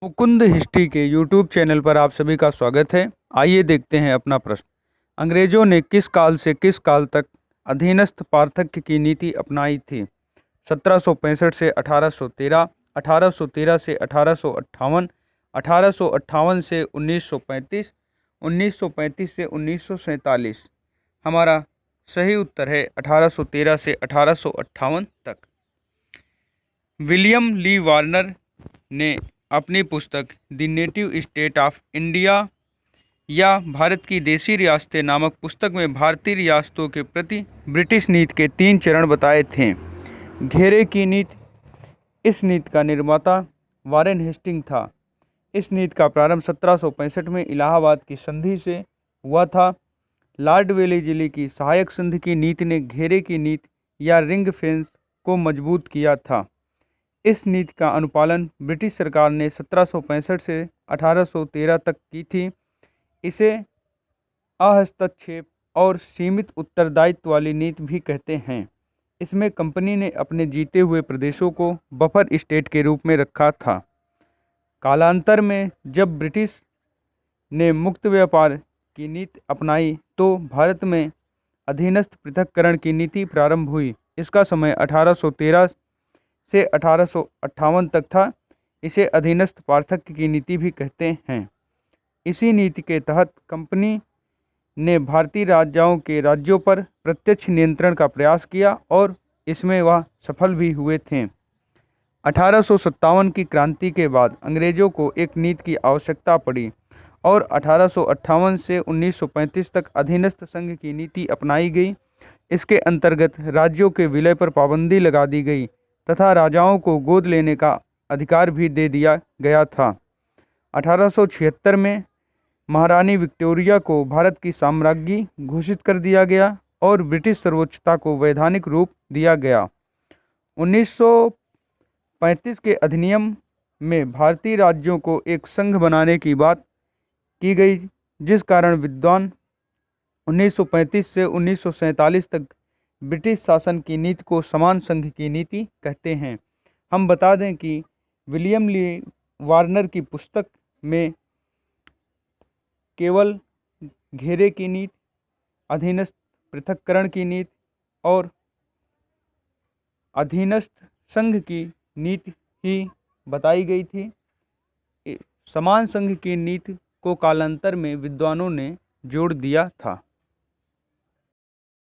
Mukund history के YouTube channel पर आप सभी का स्वागत है। आइए देखते हैं अपना प्रश्न। अंग्रेजों ने किस काल से किस काल तक अधीनस्थ पार्थक्य की नीति अपनाई थी? 1765 से 1813, 1813 से 1858, 1858 से 1935, 1935 से 1947। हमारा सही उत्तर है 1813 से 1858 तक। विलियम ली वार्नर ने अपनी पुस्तक the native state of India या भारत की देसी रियासतें नामक पुस्तक में भारतीय रियासतों के प्रति ब्रिटिश नीति के 3 चरण बताए थे। घेरे की नीति, इस नीति का निर्माता वारेन हेस्टिंग था। इस नीति का प्रारंभ 1765 में इलाहाबाद की संधि से हुआ था। लॉर्ड वेलेस्ली की सहायक संधि की नीति ने घेरे की नीति या रिंग फेंस को मजबूत किया था। इस नीति का अनुपालन ब्रिटिश सरकार ने 1765 से 1813 तक की थी। इसे अहस्तक्षेप और सीमित उत्तरदायित्व वाली नीति भी कहते हैं। इसमें कंपनी ने अपने जीते हुए प्रदेशों को बफर स्टेट के रूप में रखा था। कालांतर में जब ब्रिटिश ने मुक्त व्यापार की नीति अपनाई तो भारत में अधीनस्थ पृथक्करण की नीति प्रारंभ हुई। इसका समय 1813 से 1858 तक था। इसे अधीनस्थ पार्थक्य की नीति भी कहते हैं। इसी नीति के तहत कंपनी ने भारतीय राज्यों पर प्रत्यक्ष नियंत्रण का प्रयास किया और इसमें वह सफल भी हुए थे। 1857 की क्रांति के बाद अंग्रेजों को एक नीति की आवश्यकता पड़ी और 1858 से 1935 तक अधीनस्थ संघ की नीति अपनाई गई। इसके अंतर्गत राज्यों के विलय पर पाबंदी लगा दी गई तथा राजाओं को गोद लेने का अधिकार भी दे दिया गया था। 1876 में महारानी विक्टोरिया को भारत की साम्राज्ञी घोषित कर दिया गया और ब्रिटिश सर्वोच्चता को वैधानिक रूप दिया गया। 1935 के अधिनियम में भारतीय राज्यों को एक संघ बनाने की बात की गई, जिस कारण विद्वान 1935 से 1947 तक ब्रिटिश शासन की नीति को समान संघ की नीति कहते हैं। हम बता दें कि विलियम ली वार्नर की पुस्तक में केवल घेरे की नीति, अधीनस्थ पृथक्करण की नीति और अधीनस्थ संघ की नीति ही बताई गई थी। समान संघ की नीति को कालांतर में विद्वानों ने जोड़ दिया था।